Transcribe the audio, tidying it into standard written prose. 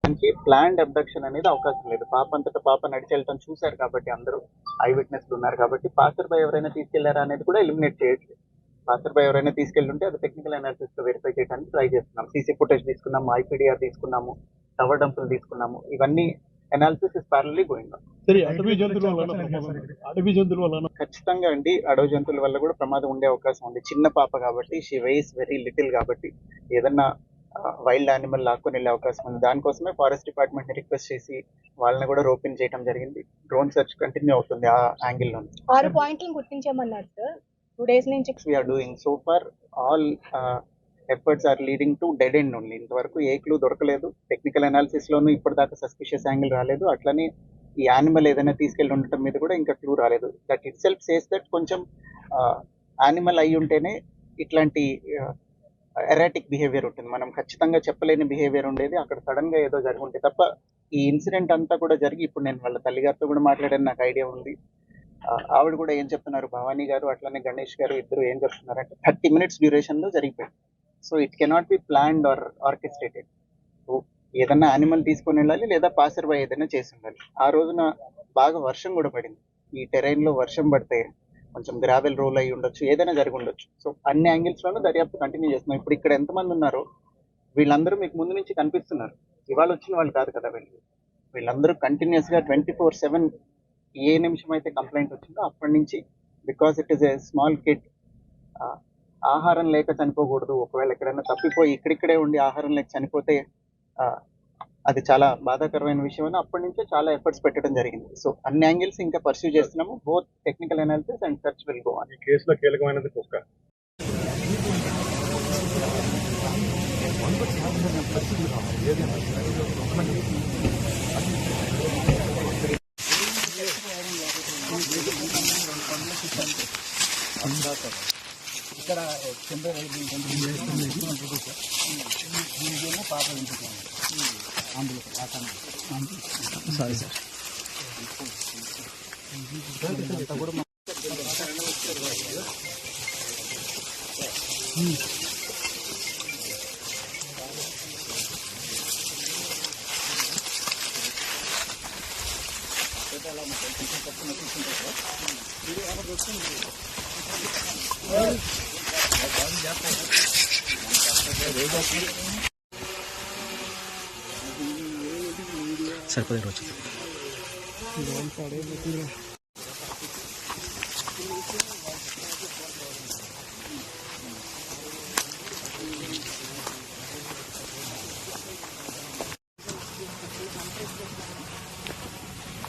దానికి planned abduction అనేది అవకాశం లేదు. పాప అంతటా పాప నడిచి వెళ్ళటం చూశారు కాబట్టి అందరూ ఐ విట్నెస్లు ఉన్నారు కాబట్టి పాసర్ బై ఎవరైనా తీసుకెళ్లారా అనేది కూడా ఎలిమినేట్ చేయట్లేదు. పాసర్ బై ఎవరైనా తీసుకెళ్తుంటే అది టెక్నికల్ అనాలిసిస్ లో వెరిఫై చేయడానికి ట్రై చేస్తున్నాం. సీసీ ఫుటేజ్ తీసుకున్నాము, ఐపీడీఆర్ తీసుకున్నాము, టవర్ డంపులు తీసుకున్నాము. ఇవన్నీ అనాలిసిస్ ఇస్ ప్యారలీ గోయింగ్ ఆన్. ఖచ్చితంగా అండి, అడవి జంతువుల వల్ల కూడా ప్రమాదం ఉండే అవకాశం ఉంది. చిన్న పాప కాబట్టి, షీ వెయిస్ వెరీ లిటిల్ కాబట్టి ఏదన్నా వైల్డ్ యానిమల్ లాక్కొని వెళ్ళే అవకాశం ఉంది. దానికోసమే ఫారెస్ట్ డిపార్ట్మెంట్ ని రిక్వెస్ట్ చేసి వాళ్ళని కూడా రోపిన్ చేయడం జరిగింది. డ్రోన్ సెర్చ్ కంటిన్యూ అవుతుంది ఆ యాంగిల్ లో. 6 పాయింట్లు గుర్తించామన్నారు సార్. 2 days నుంచి we are doing so far all efforts are leading to dead end only. ఇంతవరకు ఏ క్లూ దొరకలేదు. టెక్నికల్ అనాలిసిస్ లోనూ ఇప్పటిదాకా సస్పిషియస్ యాంగిల్ రాలేదు. అట్లనే ఈ యానిమల్ ఏదైనా తీసుకెళ్ళి ఉండటం మీద కూడా ఇంకా క్లూ రాలేదు. That it self says that కొంచెం యానిమల్ అయి ఉంటేనే ఇట్లాంటి ఎరాటిక్ బిహేవియర్ ఉంటుంది. మనం ఖచ్చితంగా చెప్పలేని బిహేవియర్ ఉండేది. అక్కడ సడన్ గా ఏదో జరిగి ఉంటే తప్ప ఈ ఇన్సిడెంట్ అంతా కూడా జరిగి ఇప్పుడు నేను వాళ్ళ తల్లిగారితో కూడా మాట్లాడాను, నాకు ఐడియా ఉంది. ఆవిడ కూడా ఏం చెప్తున్నారు, భవానీ గారు అట్లనే గణేష్ గారు ఇద్దరు ఏం చెప్తున్నారు అంటే 30 minutes డ్యూరేషన్ లో జరిగిపోయింది. So it cannot be planned or orchestrated. So ఏదన్నా యానిమల్ తీసుకొని వెళ్ళాలి లేదా పాసర్ బై ఏదైనా చేసి ఉండాలి. ఆ రోజున బాగా వర్షం కూడా పడింది. ఈ టెరైన్ లో వర్షం పడితే కొంచెం గ్రావెల్ రోల్ అయ్యి ఉండొచ్చు, ఏదైనా జరిగి ఉండొచ్చు. సో అన్ని యాంగిల్స్ లోనూ దర్యాప్తు కంటిన్యూ చేస్తున్నాం. ఇప్పుడు ఇక్కడ ఎంతమంది ఉన్నారో వీళ్ళందరూ మీకు ముందు నుంచి కనిపిస్తున్నారు. ఇవాళ వచ్చిన వాళ్ళు కాదు కదా వీళ్ళందరూ కంటిన్యూస్ గా 24/7 ఏ నిమిషం అయితే కంప్లైంట్ వచ్చిందో అప్పటి నుంచి, because it is a small kid, ఆహారం లేక చనిపోకూడదు. ఒకవేళ ఎక్కడైనా తప్పిపోయి ఇక్కడిక్కడే ఉండి ఆహారం లేక చనిపోతే అది చాలా బాధాకరమైన విషయం అని అప్పటి నుంచే చాలా ఎఫర్ట్స్ పెట్టడం జరిగింది. సో అన్ని యాంగిల్స్ ఇంకా పర్సూ చేస్తున్నాము. Both technical analysis and search will go on. ఈ కేసులో కీలకమైనది కుక్క. ఇక్కడ పాప సారీ సార్ సరిపోయే రోజు